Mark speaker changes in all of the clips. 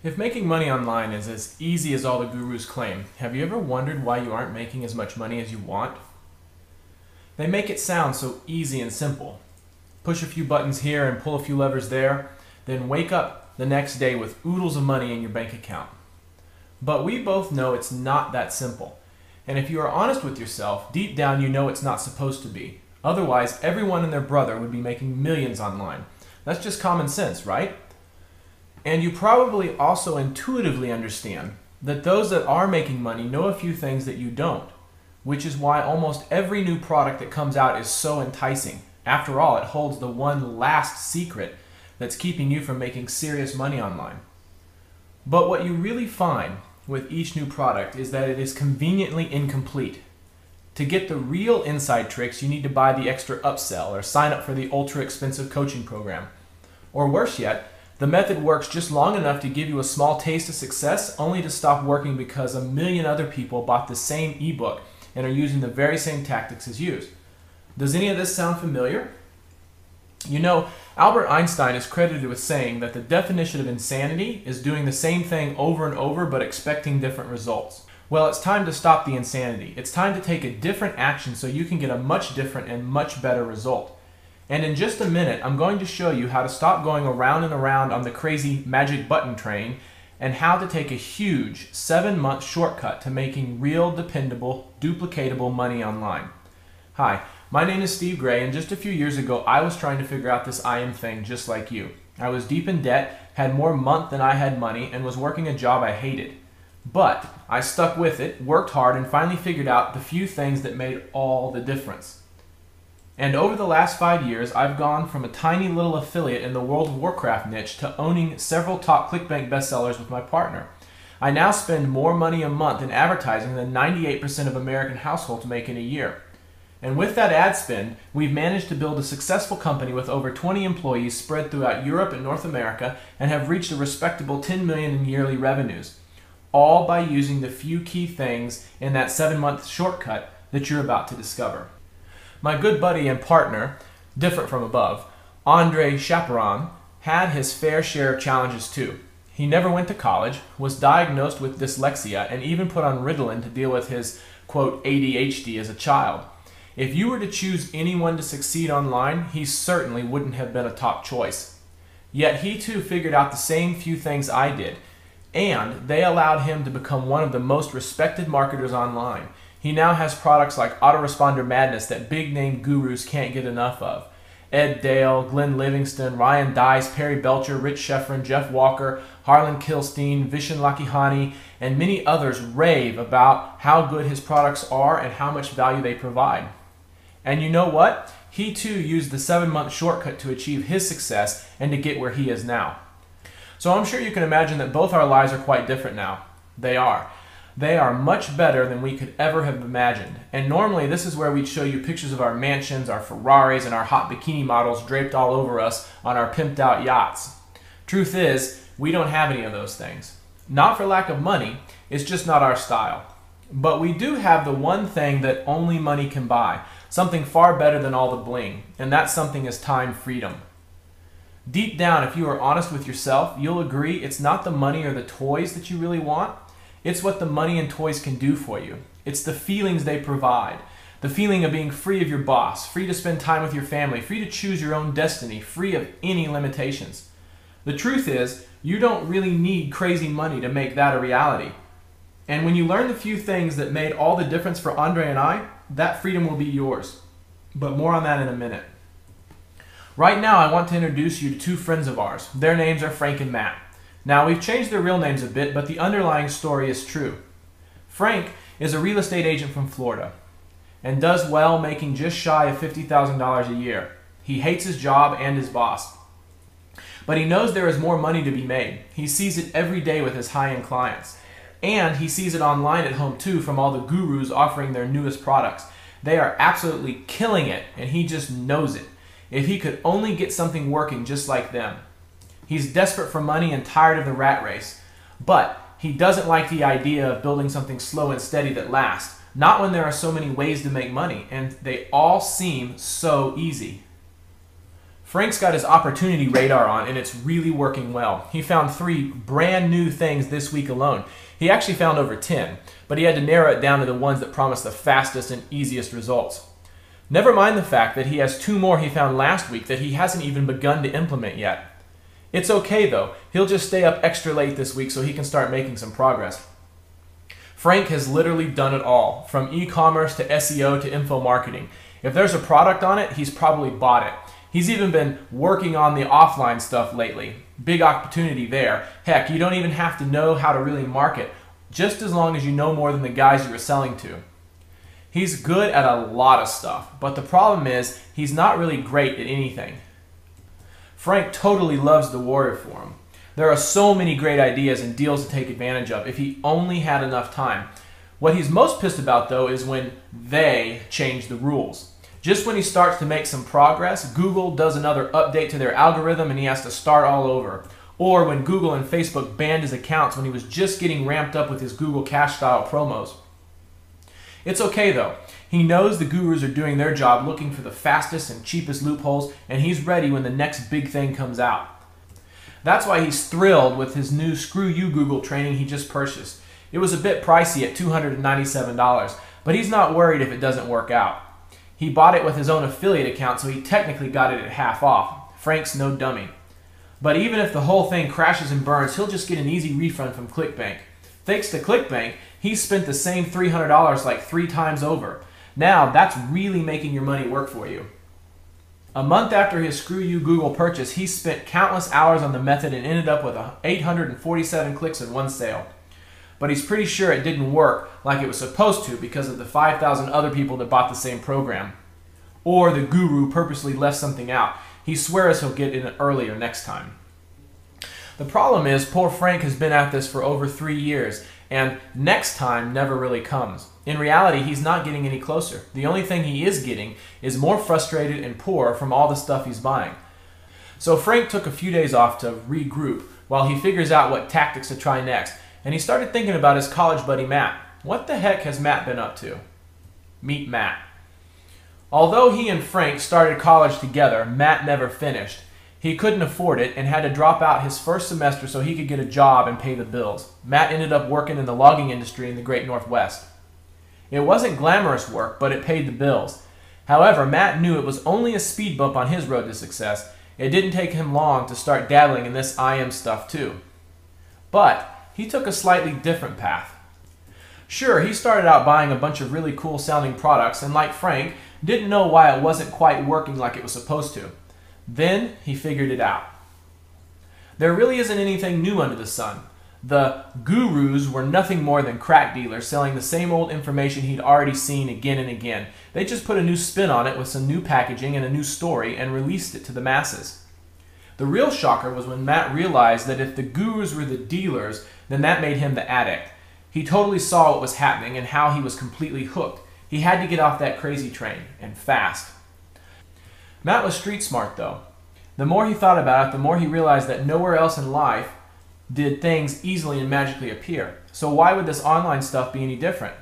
Speaker 1: If making money online is as easy as all the gurus claim, have you ever wondered why you aren't making as much money as you want? They make it sound so easy and simple. Push a few buttons here and pull a few levers there, then wake up the next day with oodles of money in your bank account. But we both know it's not that simple. And if you are honest with yourself, deep down you know it's not supposed to be. Otherwise, everyone and their brother would be making millions online. That's just common sense, right? And you probably also intuitively understand that those that are making money know a few things that you don't, which is why almost every new product that comes out is so enticing. After all, it holds the one last secret that's keeping you from making serious money online. But what you really find with each new product is that it is conveniently incomplete. To get the real inside tricks, you need to buy the extra upsell or sign up for the ultra expensive coaching program. Or worse yet, the method works just long enough to give you a small taste of success, only to stop working because a million other people bought the same ebook and are using the very same tactics as you. Does any of this sound familiar? You know, Albert Einstein is credited with saying that the definition of insanity is doing the same thing over and over but expecting different results. Well, it's time to stop the insanity. It's time to take a different action so you can get a much different and much better result. And in just a minute, I'm going to show you how to stop going around and around on the crazy magic button train and how to take a huge 7-month shortcut to making real, dependable, duplicatable money online. Hi, my name is Steve Gray, and just a few years ago, I was trying to figure out this IM thing just like you. I was deep in debt, had more month than I had money, and was working a job I hated. But I stuck with it, worked hard, and finally figured out the few things that made all the difference. And over the last 5 years, I've gone from a tiny little affiliate in the World of Warcraft niche to owning several top ClickBank bestsellers with my partner. I now spend more money a month in advertising than 98% of American households make in a year. And with that ad spend, we've managed to build a successful company with over 20 employees spread throughout Europe and North America and have reached a respectable $10 million in yearly revenues, all by using the few key things in that 7-month shortcut that you're about to discover. My good buddy and partner, different from above, Andre Chaperon, had his fair share of challenges too. He never went to college, was diagnosed with dyslexia, and even put on Ritalin to deal with his, quote, ADHD as a child. If you were to choose anyone to succeed online, he certainly wouldn't have been a top choice. Yet he too figured out the same few things I did, and they allowed him to become one of the most respected marketers online. He now has products like Autoresponder Madness that big-name gurus can't get enough of. Ed Dale, Glenn Livingston, Ryan Deiss, Perry Belcher, Rich Schefren, Jeff Walker, Harlan Kilstein, Vishen Lakhiani, and many others rave about how good his products are and how much value they provide. And you know what? He too used the 7-month shortcut to achieve his success and to get where he is now. So I'm sure you can imagine that both our lives are quite different now. They are. They are much better than we could ever have imagined. And normally this is where we'd show you pictures of our mansions, our Ferraris, and our hot bikini models draped all over us on our pimped out yachts. Truth is, we don't have any of those things. Not for lack of money, it's just not our style. But we do have the one thing that only money can buy, something far better than all the bling, and that something is time freedom. Deep down, if you are honest with yourself, you'll agree it's not the money or the toys that you really want. It's what the money and toys can do for you. It's the feelings they provide. The feeling of being free of your boss, free to spend time with your family, free to choose your own destiny, free of any limitations. The truth is, you don't really need crazy money to make that a reality. And when you learn the few things that made all the difference for Andre and I, that freedom will be yours. But more on that in a minute. Right now, I want to introduce you to two friends of ours. Their names are Frank and Matt. Now, we've changed their real names a bit, but the underlying story is true. Frank is a real estate agent from Florida and does well, making just shy of $50,000 a year. He hates his job and his boss. But he knows there is more money to be made. He sees it every day with his high-end clients. And he sees it online at home too from all the gurus offering their newest products. They are absolutely killing it, and he just knows it. If he could only get something working just like them. He's desperate for money and tired of the rat race. But he doesn't like the idea of building something slow and steady that lasts. Not when there are so many ways to make money, and they all seem so easy. Frank's got his opportunity radar on, and it's really working well. He found 3 brand new things this week alone. He actually found over 10, but he had to narrow it down to the ones that promise the fastest and easiest results. Never mind the fact that he has 2 more he found last week that he hasn't even begun to implement yet. It's okay though, he'll just stay up extra late this week so he can start making some progress. Frank has literally done it all, from e-commerce to SEO to info marketing. If there's a product on it, he's probably bought it. He's even been working on the offline stuff lately. Big opportunity there. Heck, you don't even have to know how to really market, just as long as you know more than the guys you were selling to. He's good at a lot of stuff, but the problem is he's not really great at anything. Frank totally loves the Warrior Forum. There are so many great ideas and deals to take advantage of if he only had enough time. What he's most pissed about though is when they change the rules. Just when he starts to make some progress, Google does another update to their algorithm and he has to start all over. Or when Google and Facebook banned his accounts when he was just getting ramped up with his Google Cash style promos. It's okay though. He knows the gurus are doing their job looking for the fastest and cheapest loopholes, and he's ready when the next big thing comes out. That's why he's thrilled with his new Screw You Google training he just purchased. It was a bit pricey at $297, but he's not worried if it doesn't work out. He bought it with his own affiliate account, so he technically got it at half off. Frank's no dummy. But even if the whole thing crashes and burns, he'll just get an easy refund from ClickBank. Thanks to ClickBank, he's spent the same $300 like 3 times over. Now, that's really making your money work for you. A month after his Screw You Google purchase, he spent countless hours on the method and ended up with 847 clicks in 1 sale. But he's pretty sure it didn't work like it was supposed to because of the 5,000 other people that bought the same program. Or the guru purposely left something out. He swears he'll get in earlier next time. The problem is, poor Frank has been at this for over 3 years, and next time never really comes. In reality, he's not getting any closer. The only thing he is getting is more frustrated and poor from all the stuff he's buying. So Frank took a few days off to regroup while he figures out what tactics to try next, and he started thinking about his college buddy Matt. What the heck has Matt been up to? Meet Matt. Although he and Frank started college together, Matt never finished. He couldn't afford it and had to drop out his first semester so he could get a job and pay the bills. Matt ended up working in the logging industry in the Great Northwest. It wasn't glamorous work, but it paid the bills. However, Matt knew it was only a speed bump on his road to success. It didn't take him long to start dabbling in this IM stuff too. But he took a slightly different path. Sure, he started out buying a bunch of really cool sounding products and, like Frank, didn't know why it wasn't quite working like it was supposed to. Then he figured it out. There really isn't anything new under the sun. The gurus were nothing more than crack dealers selling the same old information he'd already seen again and again. They just put a new spin on it with some new packaging and a new story and released it to the masses. The real shocker was when Matt realized that if the gurus were the dealers, then that made him the addict. He totally saw what was happening and how he was completely hooked. He had to get off that crazy train, and fast. Matt was street smart though. The more he thought about it, the more he realized that nowhere else in life did things easily and magically appear. So why would this online stuff be any different?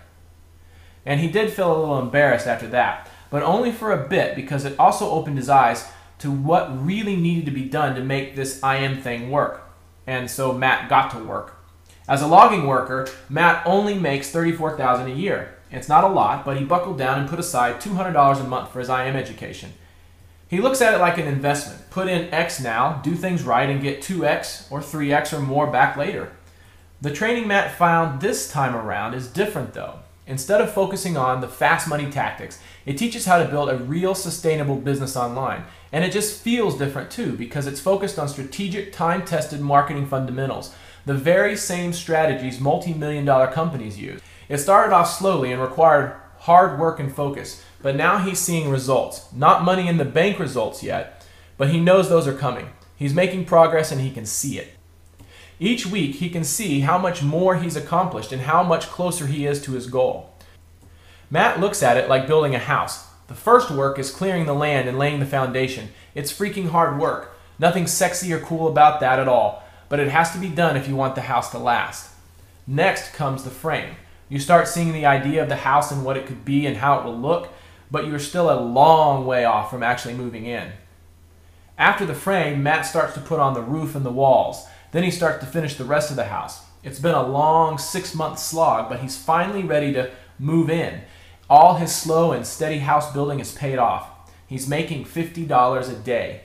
Speaker 1: And he did feel a little embarrassed after that, but only for a bit because it also opened his eyes to what really needed to be done to make this IM thing work. And so Matt got to work. As a logging worker, Matt only makes $34,000 a year. It's not a lot, but he buckled down and put aside $200 a month for his IM education. He looks at it like an investment. Put in X now, do things right, and get 2X or 3X or more back later. The training Matt found this time around is different though. Instead of focusing on the fast money tactics, it teaches how to build a real sustainable business online. And it just feels different too because it's focused on strategic, time-tested marketing fundamentals, the very same strategies multi-million-dollar companies use. It started off slowly and required hard work and focus, but now he's seeing results. Not money in the bank results yet, but he knows those are coming. He's making progress and he can see it. Each week he can see how much more he's accomplished and how much closer he is to his goal. Matt looks at it like building a house. The first work is clearing the land and laying the foundation. It's freaking hard work. Nothing sexy or cool about that at all, but it has to be done if you want the house to last. Next comes the frame. You start seeing the idea of the house and what it could be and how it will look, but you're still a long way off from actually moving in. After the frame, Matt starts to put on the roof and the walls. Then he starts to finish the rest of the house. It's been a long 6-month slog, but he's finally ready to move in. All his slow and steady house building is paid off. He's making $50 a day.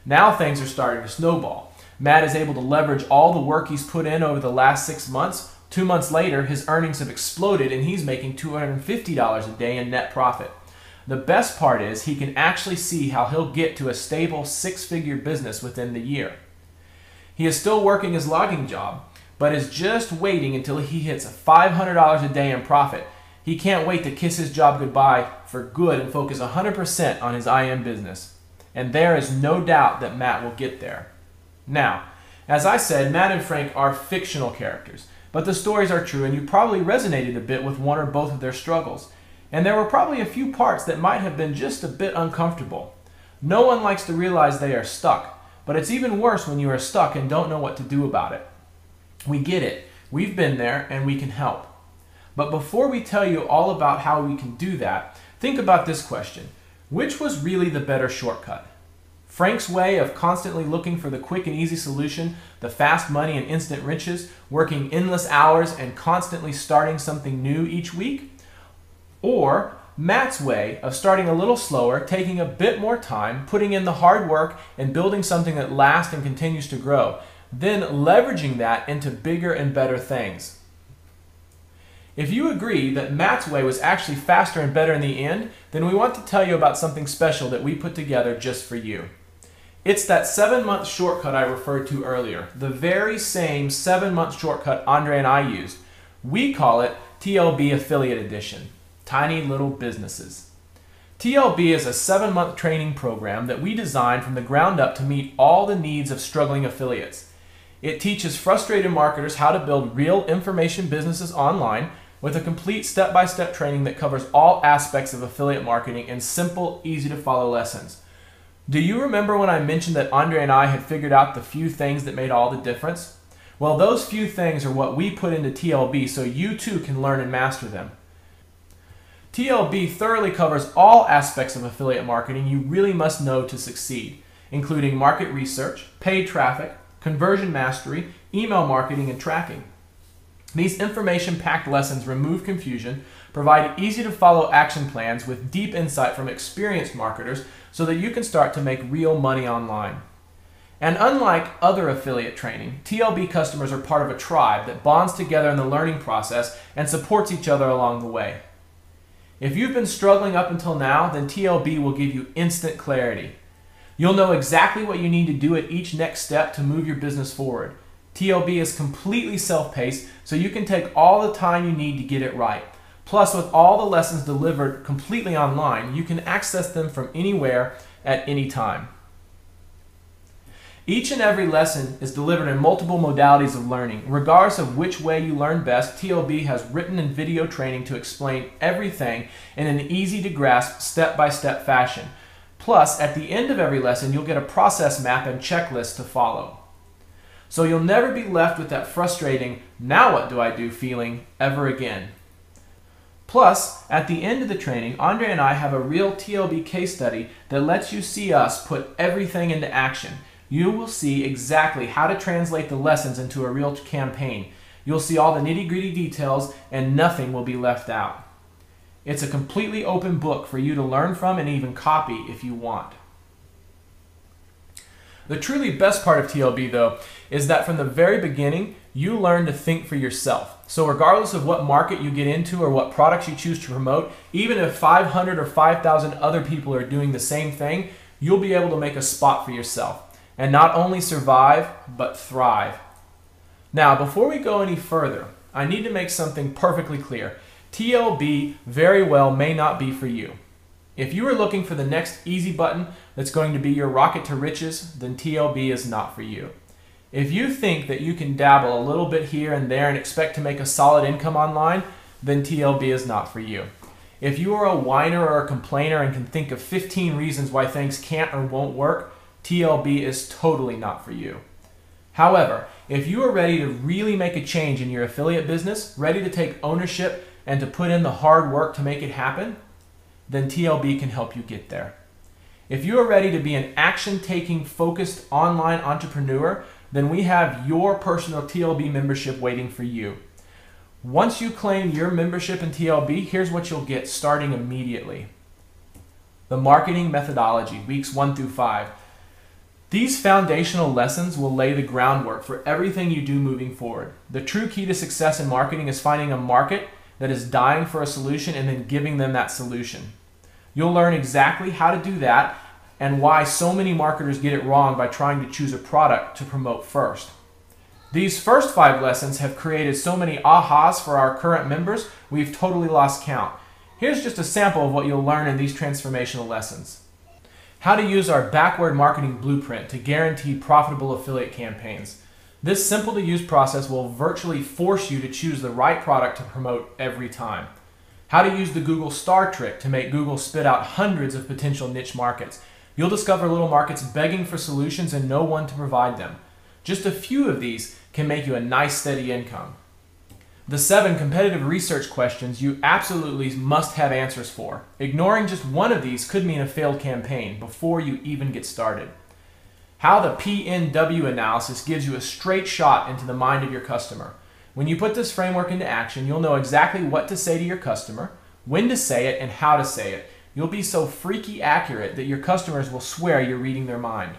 Speaker 1: Now things are starting to snowball. Matt is able to leverage all the work he's put in over the last 6 months. 2 months later, his earnings have exploded and he's making $250 a day in net profit. The best part is he can actually see how he'll get to a stable 6-figure business within the year. He is still working his logging job, but is just waiting until he hits $500 a day in profit. He can't wait to kiss his job goodbye for good and focus 100% on his IM business. And there is no doubt that Matt will get there. Now, as I said, Matt and Frank are fictional characters, but the stories are true and you probably resonated a bit with one or both of their struggles. And there were probably a few parts that might have been just a bit uncomfortable. No one likes to realize they are stuck, but it's even worse when you are stuck and don't know what to do about it. We get it. We've been there and we can help. But before we tell you all about how we can do that, think about this question. Which was really the better shortcut? Frank's way of constantly looking for the quick and easy solution, the fast money and instant riches, working endless hours and constantly starting something new each week? Or Matt's way of starting a little slower, taking a bit more time, putting in the hard work and building something that lasts and continues to grow, then leveraging that into bigger and better things. If you agree that Matt's way was actually faster and better in the end, then we want to tell you about something special that we put together just for you. It's that 7-month shortcut I referred to earlier, the very same 7-month shortcut Andre and I used. We call it TLB Affiliate Edition, Tiny Little Businesses. TLB is a 7-month training program that we designed from the ground up to meet all the needs of struggling affiliates. It teaches frustrated marketers how to build real information businesses online with a complete step-by-step training that covers all aspects of affiliate marketing in simple, easy-to-follow lessons. Do you remember when I mentioned that Andre and I had figured out the few things that made all the difference? Well, those few things are what we put into TLB so you too can learn and master them. TLB thoroughly covers all aspects of affiliate marketing you really must know to succeed, including market research, paid traffic, conversion mastery, email marketing, and tracking. These information-packed lessons remove confusion, provide easy-to-follow action plans with deep insight from experienced marketers so that you can start to make real money online. And unlike other affiliate training, TLB customers are part of a tribe that bonds together in the learning process and supports each other along the way. If you've been struggling up until now, then TLB will give you instant clarity. You'll know exactly what you need to do at each next step to move your business forward. TLB is completely self-paced, so you can take all the time you need to get it right. Plus, with all the lessons delivered completely online, you can access them from anywhere at any time. Each and every lesson is delivered in multiple modalities of learning. Regardless of which way you learn best, TLB has written and video training to explain everything in an easy-to-grasp, step-by-step fashion. Plus, at the end of every lesson, you'll get a process map and checklist to follow. So you'll never be left with that frustrating, now what do I do feeling ever again. Plus, at the end of the training, Andre and I have a real TLB case study that lets you see us put everything into action. You will see exactly how to translate the lessons into a real campaign. You'll see all the nitty-gritty details and nothing will be left out. It's a completely open book for you to learn from and even copy if you want. The truly best part of TLB, though, is that from the very beginning, you learn to think for yourself. So regardless of what market you get into or what products you choose to promote, even if 500 or 5,000 other people are doing the same thing, you'll be able to make a spot for yourself and not only survive, but thrive. Now, before we go any further, I need to make something perfectly clear. TLB very well may not be for you. If you are looking for the next easy button that's going to be your rocket to riches, then TLB is not for you. If you think that you can dabble a little bit here and there and expect to make a solid income online, then TLB is not for you. If you are a whiner or a complainer and can think of 15 reasons why things can't or won't work, TLB is totally not for you. However, if you are ready to really make a change in your affiliate business, ready to take ownership and to put in the hard work to make it happen, then TLB can help you get there. If you are ready to be an action-taking, focused online entrepreneur, then we have your personal TLB membership waiting for you. Once you claim your membership in TLB, here's what you'll get starting immediately. The marketing methodology, weeks 1 through 5. These foundational lessons will lay the groundwork for everything you do moving forward. The true key to success in marketing is finding a market that is dying for a solution and then giving them that solution. You'll learn exactly how to do that and why so many marketers get it wrong by trying to choose a product to promote first. These first 5 lessons have created so many ahas for our current members, we've totally lost count. Here's just a sample of what you'll learn in these transformational lessons. How to use our backward marketing blueprint to guarantee profitable affiliate campaigns. This simple to use process will virtually force you to choose the right product to promote every time. How to use the Google Star trick to make Google spit out hundreds of potential niche markets. You'll discover little markets begging for solutions and no one to provide them. Just a few of these can make you a nice steady income. The 7 competitive research questions you absolutely must have answers for. Ignoring just one of these could mean a failed campaign before you even get started. How the PNW analysis gives you a straight shot into the mind of your customer. When you put this framework into action, you'll know exactly what to say to your customer, when to say it, and how to say it. You'll be so freaky accurate that your customers will swear you're reading their mind.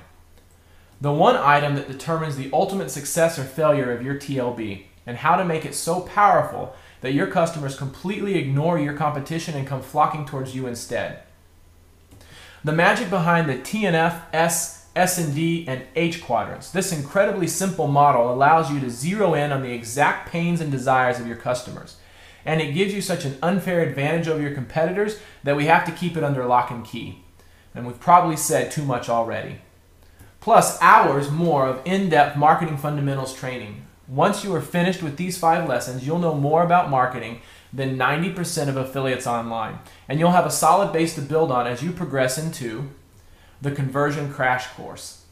Speaker 1: The one item that determines the ultimate success or failure of your TLB, and how to make it so powerful that your customers completely ignore your competition and come flocking towards you instead. The magic behind the TNF, S&D, and H quadrants. This incredibly simple model allows you to zero in on the exact pains and desires of your customers. And it gives you such an unfair advantage over your competitors that we have to keep it under lock and key. And we've probably said too much already. Plus hours more of in-depth marketing fundamentals training. Once you are finished with these 5 lessons, you'll know more about marketing than 90% of affiliates online. And you'll have a solid base to build on as you progress into the Conversion Crash Course.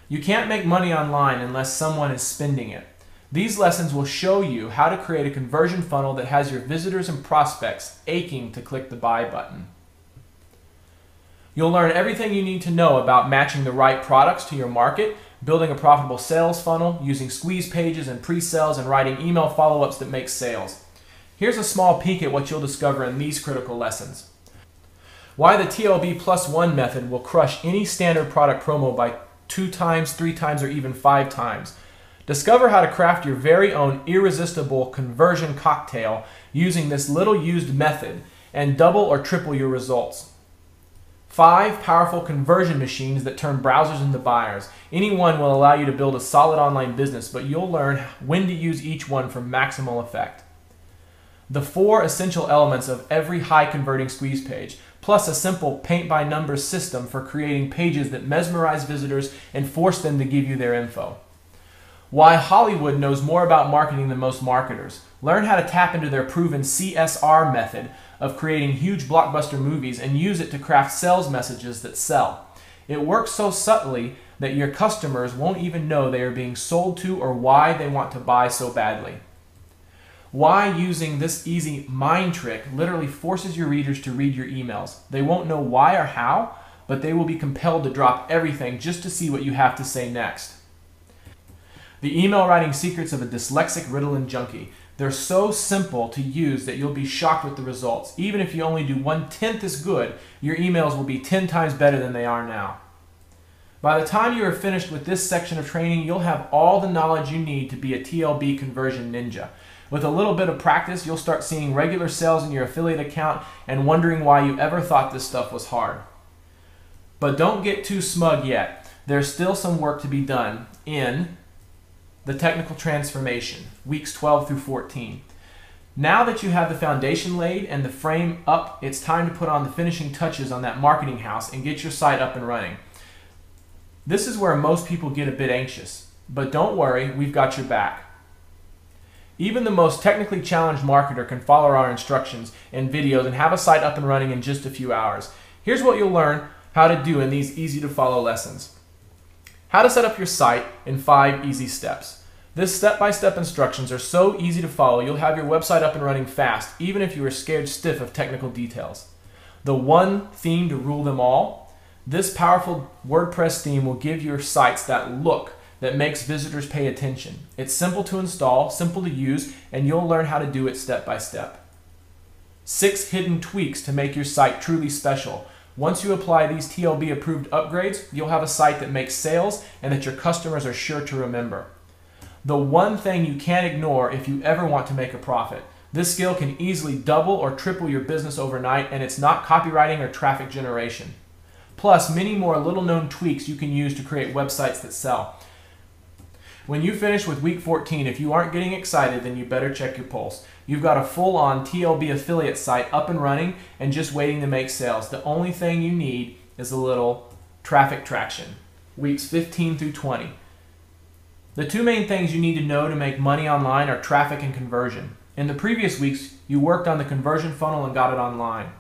Speaker 1: You can't make money online unless someone is spending it. These lessons will show you how to create a conversion funnel that has your visitors and prospects aching to click the buy button. You'll learn everything you need to know about matching the right products to your market, building a profitable sales funnel, using squeeze pages and pre-sales, and writing email follow-ups that make sales. Here's a small peek at what you'll discover in these critical lessons. Why the TLB +1 method will crush any standard product promo by 2 times, 3 times, or even 5 times. Discover how to craft your very own irresistible conversion cocktail using this little used method and double or triple your results. 5 powerful conversion machines that turn browsers into buyers. Any one will allow you to build a solid online business, but you'll learn when to use each one for maximal effect. The 4 essential elements of every high converting squeeze page, plus a simple paint-by-numbers system for creating pages that mesmerize visitors and force them to give you their info. Why Hollywood knows more about marketing than most marketers. Learn how to tap into their proven CSR method of creating huge blockbuster movies and use it to craft sales messages that sell. It works so subtly that your customers won't even know they are being sold to or why they want to buy so badly. Why using this easy mind trick literally forces your readers to read your emails. They won't know why or how, but they will be compelled to drop everything just to see what you have to say next. The email writing secrets of a dyslexic Ritalin junkie. They're so simple to use that you'll be shocked with the results. Even if you only do 1/10 as good, your emails will be 10 times better than they are now. By the time you are finished with this section of training, you'll have all the knowledge you need to be a TLB conversion ninja. With a little bit of practice, you'll start seeing regular sales in your affiliate account and wondering why you ever thought this stuff was hard. But don't get too smug yet. There's still some work to be done in the technical transformation, weeks 12 through 14. Now that you have the foundation laid and the frame up, it's time to put on the finishing touches on that marketing house and get your site up and running. This is where most people get a bit anxious, but don't worry, we've got your back. Even the most technically challenged marketer can follow our instructions and videos and have a site up and running in just a few hours. Here's what you'll learn how to do in these easy to follow lessons. How to set up your site in 5 easy steps. This step-by-step instructions are so easy to follow, you'll have your website up and running fast, even if you are scared stiff of technical details. The one theme to rule them all, This powerful WordPress theme will give your sites that look that makes visitors pay attention. It's simple to install, simple to use, and you'll learn how to do it step by step. 6 hidden tweaks to make your site truly special. Once you apply these TLB approved upgrades, you'll have a site that makes sales and that your customers are sure to remember. The one thing you can't ignore if you ever want to make a profit. This skill can easily double or triple your business overnight, and it's not copywriting or traffic generation. Plus, many more little-known tweaks you can use to create websites that sell. When you finish with week 14, if you aren't getting excited, then you better check your pulse. You've got a full-on TLB affiliate site up and running and just waiting to make sales. The only thing you need is a little traffic traction. Weeks 15 through 20. The 2 main things you need to know to make money online are traffic and conversion. In the previous weeks, you worked on the conversion funnel and got it online.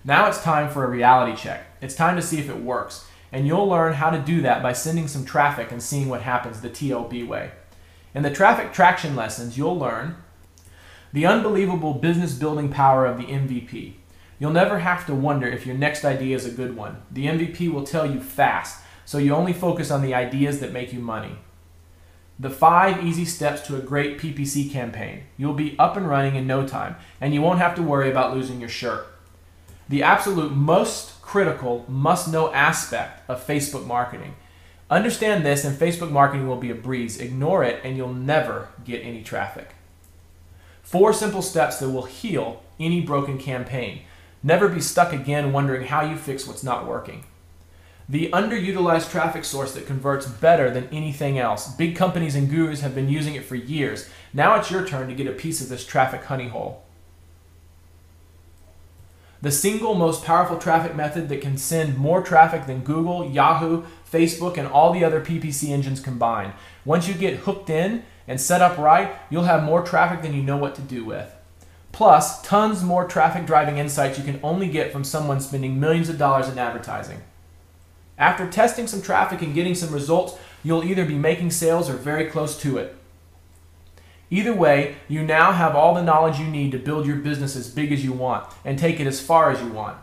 Speaker 1: Now it's time for a reality check. It's time to see if it works. And you'll learn how to do that by sending some traffic and seeing what happens the TLB way. In the traffic traction lessons, you'll learn the unbelievable business building power of the MVP. You'll never have to wonder if your next idea is a good one. The MVP will tell you fast, so you only focus on the ideas that make you money. The 5 easy steps to a great PPC campaign. You'll be up and running in no time, and you won't have to worry about losing your shirt. The absolute most critical must-know aspect of Facebook marketing. Understand this and Facebook marketing will be a breeze. Ignore it and you'll never get any traffic. 4 simple steps that will heal any broken campaign. Never be stuck again wondering how you fix what's not working. The underutilized traffic source that converts better than anything else. Big companies and gurus have been using it for years. Now it's your turn to get a piece of this traffic honey hole. The single most powerful traffic method that can send more traffic than Google, Yahoo, Facebook, and all the other PPC engines combined. Once you get hooked in and set up right, you'll have more traffic than you know what to do with. Plus, tons more traffic driving insights you can only get from someone spending millions of dollars in advertising. After testing some traffic and getting some results, you'll either be making sales or very close to it. Either way, you now have all the knowledge you need to build your business as big as you want and take it as far as you want.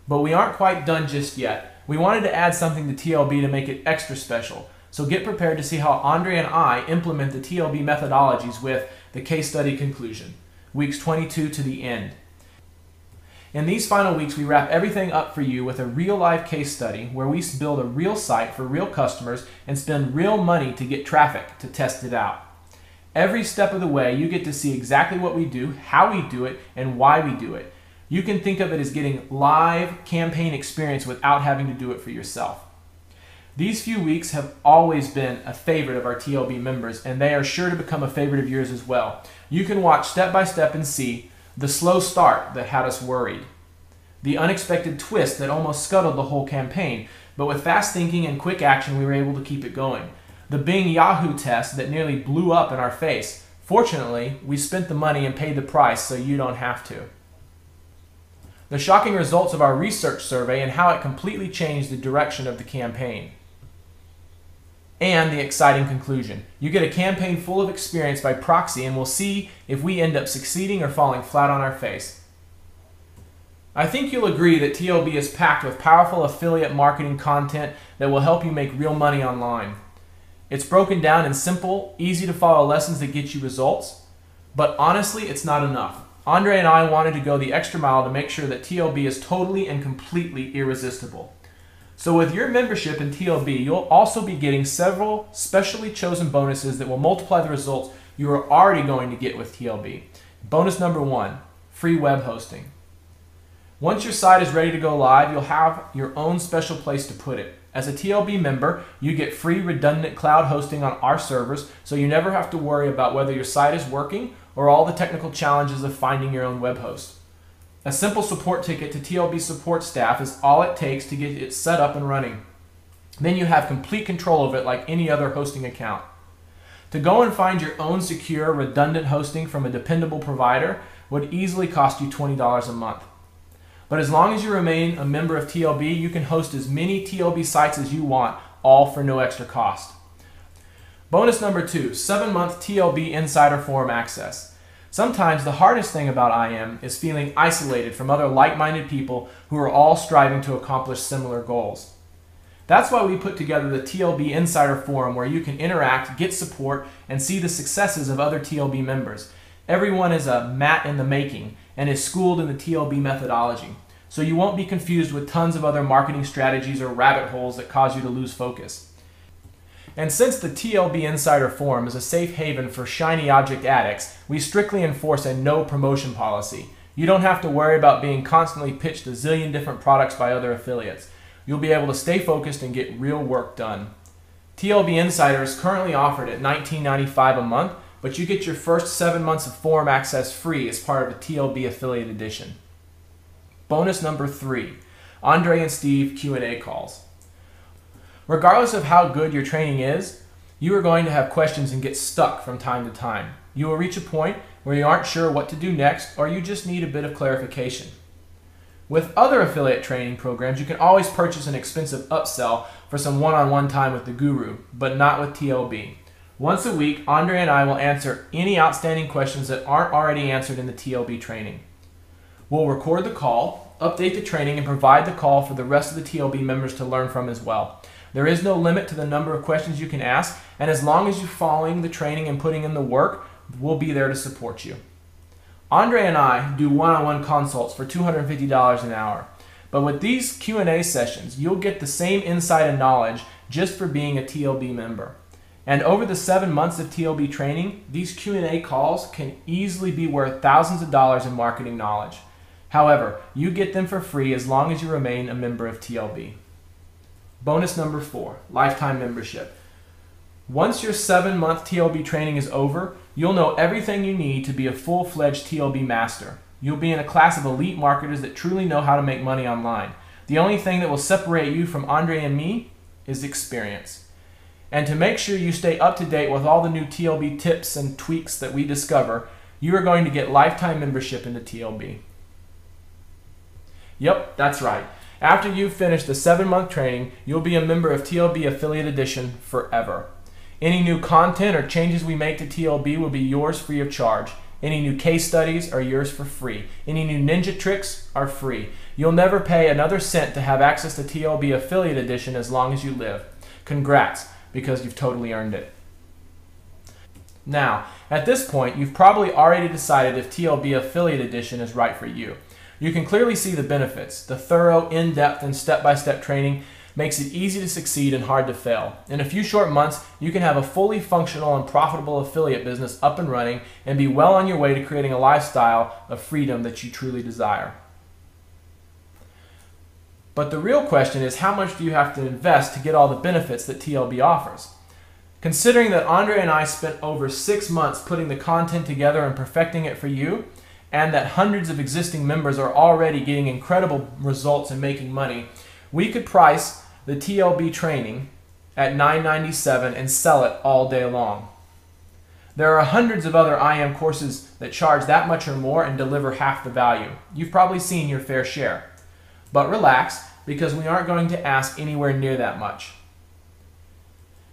Speaker 1: But we aren't quite done just yet. We wanted to add something to TLB to make it extra special. So get prepared to see how Andre and I implement the TLB methodologies with the case study conclusion, weeks 22 to the end. In these final weeks, we wrap everything up for you with a real-life case study where we build a real site for real customers and spend real money to get traffic to test it out. Every step of the way, you get to see exactly what we do, how we do it, and why we do it. You can think of it as getting live campaign experience without having to do it for yourself. These few weeks have always been a favorite of our TLB members, and they are sure to become a favorite of yours as well. You can watch step by step and see the slow start that had us worried, the unexpected twist that almost scuttled the whole campaign, but with fast thinking and quick action, we were able to keep it going. The Bing Yahoo test that nearly blew up in our face. Fortunately, we spent the money and paid the price so you don't have to. The shocking results of our research survey and how it completely changed the direction of the campaign. And the exciting conclusion. You get a campaign full of experience by proxy and we'll see if we end up succeeding or falling flat on our face. I think you'll agree that TLB is packed with powerful affiliate marketing content that will help you make real money online. It's broken down in simple, easy to follow lessons that get you results, but honestly, it's not enough. Andre and I wanted to go the extra mile to make sure that TLB is totally and completely irresistible. So with your membership in TLB, you'll also be getting several specially chosen bonuses that will multiply the results you are already going to get with TLB. Bonus number 1, free web hosting. Once your site is ready to go live, you'll have your own special place to put it. As a TLB member, you get free redundant cloud hosting on our servers, so you never have to worry about whether your site is working or all the technical challenges of finding your own web host. A simple support ticket to TLB support staff is all it takes to get it set up and running. Then you have complete control of it like any other hosting account. To go and find your own secure, redundant hosting from a dependable provider would easily cost you $20 a month. But as long as you remain a member of TLB, you can host as many TLB sites as you want, all for no extra cost. Bonus number 2, 7-month TLB Insider Forum access. Sometimes the hardest thing about IM is feeling isolated from other like-minded people who are all striving to accomplish similar goals. That's why we put together the TLB Insider Forum, where you can interact, get support, and see the successes of other TLB members. Everyone is a Matt in the making and is schooled in the TLB methodology, so you won't be confused with tons of other marketing strategies or rabbit holes that cause you to lose focus. And since the TLB Insider Forum is a safe haven for shiny object addicts, we strictly enforce a no promotion policy. You don't have to worry about being constantly pitched a zillion different products by other affiliates. You'll be able to stay focused and get real work done. TLB Insider is currently offered at $19.95 a month, but you get your first 7 months of forum access free as part of the TLB Affiliate Edition. Bonus number 3, Andre and Steve Q&A calls. Regardless of how good your training is, you are going to have questions and get stuck from time to time. You will reach a point where you aren't sure what to do next, or you just need a bit of clarification. With other affiliate training programs, you can always purchase an expensive upsell for some one-on-one time with the guru, but not with TLB. Once a week, Andre and I will answer any outstanding questions that aren't already answered in the TLB training. We'll record the call, update the training, and provide the call for the rest of the TLB members to learn from as well. There is no limit to the number of questions you can ask, and as long as you're following the training and putting in the work, we'll be there to support you. Andre and I do one-on-one consults for $250 an hour, but with these Q&A sessions, you'll get the same insight and knowledge just for being a TLB member. And over the 7 months of TLB training, these Q&A calls can easily be worth thousands of dollars in marketing knowledge. However, you get them for free as long as you remain a member of TLB. Bonus number 4, lifetime membership. Once your 7-month TLB training is over, you'll know everything you need to be a full-fledged TLB master. You'll be in a class of elite marketers that truly know how to make money online. The only thing that will separate you from Andre and me is experience. And to make sure you stay up to date with all the new TLB tips and tweaks that we discover, you are going to get lifetime membership into TLB. Yep, that's right. After you've finished the 7-month training, you'll be a member of TLB Affiliate Edition forever. Any new content or changes we make to TLB will be yours free of charge. Any new case studies are yours for free. Any new ninja tricks are free. You'll never pay another cent to have access to TLB Affiliate Edition as long as you live. Congrats, because you've totally earned it. Now, at this point, you've probably already decided if TLB Affiliate Edition is right for you. You can clearly see the benefits. The thorough, in-depth, and step-by-step training makes it easy to succeed and hard to fail. In a few short months, you can have a fully functional and profitable affiliate business up and running and be well on your way to creating a lifestyle of freedom that you truly desire. But the real question is, how much do you have to invest to get all the benefits that TLB offers? Considering that Andre and I spent over 6 months putting the content together and perfecting it for you, and that hundreds of existing members are already getting incredible results and making money, we could price the TLB training at $9.97 and sell it all day long. There are hundreds of other IM courses that charge that much or more and deliver half the value. You've probably seen your fair share. But relax, because we aren't going to ask anywhere near that much.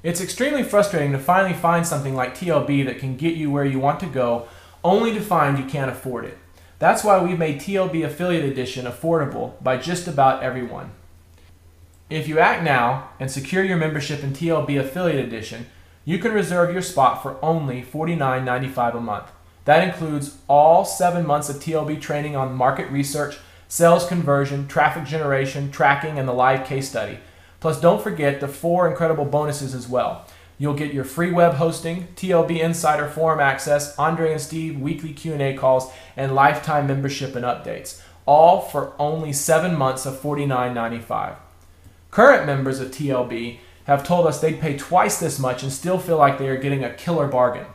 Speaker 1: It's extremely frustrating to finally find something like TLB that can get you where you want to go, only to find you can't afford it. That's why we've made TLB Affiliate Edition affordable by just about everyone. If you act now and secure your membership in TLB Affiliate Edition, you can reserve your spot for only $49.95 a month. That includes all 7 months of TLB training on market research, sales conversion, traffic generation, tracking, and the live case study. Plus, don't forget the 4 incredible bonuses as well. You'll get your free web hosting, TLB Insider Forum access, Andre and Steve weekly Q&A calls, and lifetime membership and updates, all for only 7 months of $49.95. Current members of TLB have told us they'd pay twice this much and still feel like they are getting a killer bargain.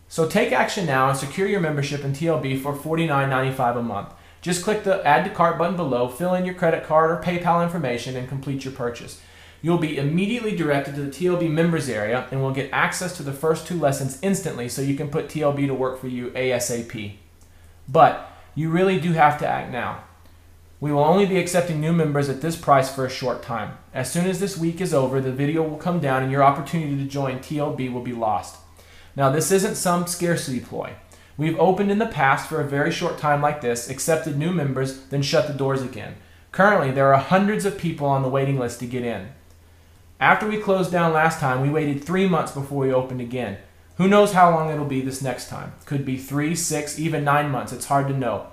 Speaker 1: So take action now and secure your membership in TLB for $49.95 a month. Just click the Add to Cart button below, fill in your credit card or PayPal information, and complete your purchase. You'll be immediately directed to the TLB members area and will get access to the first 2 lessons instantly so you can put TLB to work for you ASAP. But you really do have to act now. We will only be accepting new members at this price for a short time. As soon as this week is over, the video will come down and your opportunity to join TLB will be lost. Now, this isn't some scarcity ploy. We've opened in the past for a very short time like this, accepted new members, then shut the doors again. Currently, there are hundreds of people on the waiting list to get in. After we closed down last time, we waited 3 months before we opened again. Who knows how long it'll be this next time? Could be 3, 6, even 9 months. It's hard to know.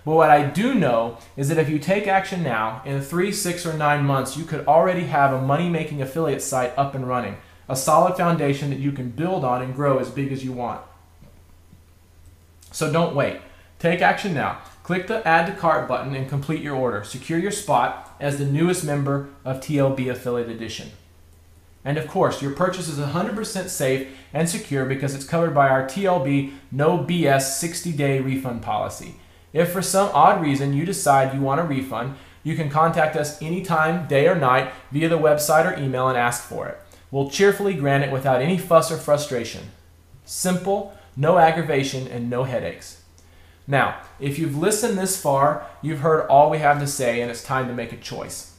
Speaker 1: But what I do know is that if you take action now, in 3, 6, or 9 months, you could already have a money-making affiliate site up and running, a solid foundation that you can build on and grow as big as you want. So don't wait. Take action now. Click the Add to Cart button and complete your order. Secure your spot as the newest member of TLB Affiliate Edition. And of course, your purchase is 100% safe and secure because it's covered by our TLB No BS 60-day refund policy. If for some odd reason you decide you want a refund, you can contact us anytime, day or night, via the website or email and ask for it. We'll cheerfully grant it without any fuss or frustration. Simple, no aggravation, and no headaches. Now, if you've listened this far, you've heard all we have to say and it's time to make a choice.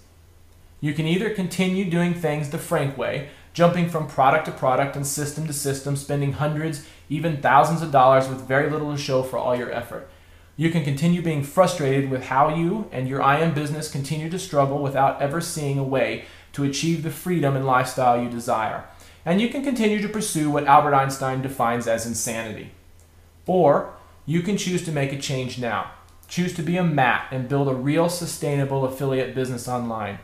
Speaker 1: You can either continue doing things the Frank way, jumping from product to product and system to system, spending hundreds, even thousands of dollars with very little to show for all your effort. You can continue being frustrated with how you and your IM business continue to struggle without ever seeing a way to achieve the freedom and lifestyle you desire. And you can continue to pursue what Albert Einstein defines as insanity. Or you can choose to make a change now. Choose to be a Matt and build a real sustainable affiliate business online.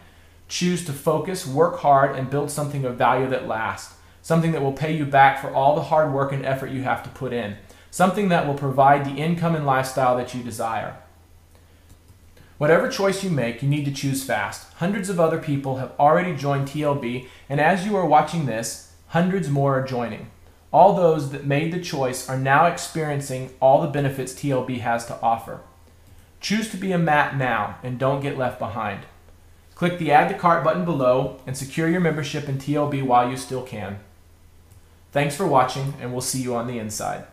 Speaker 1: Choose to focus, work hard, and build something of value that lasts. Something that will pay you back for all the hard work and effort you have to put in. Something that will provide the income and lifestyle that you desire. Whatever choice you make, you need to choose fast. Hundreds of other people have already joined TLB, and as you are watching this, hundreds more are joining. All those that made the choice are now experiencing all the benefits TLB has to offer. Choose to be a Matt now and don't get left behind. Click the Add to Cart button below and secure your membership in TLB while you still can. Thanks for watching, and we'll see you on the inside.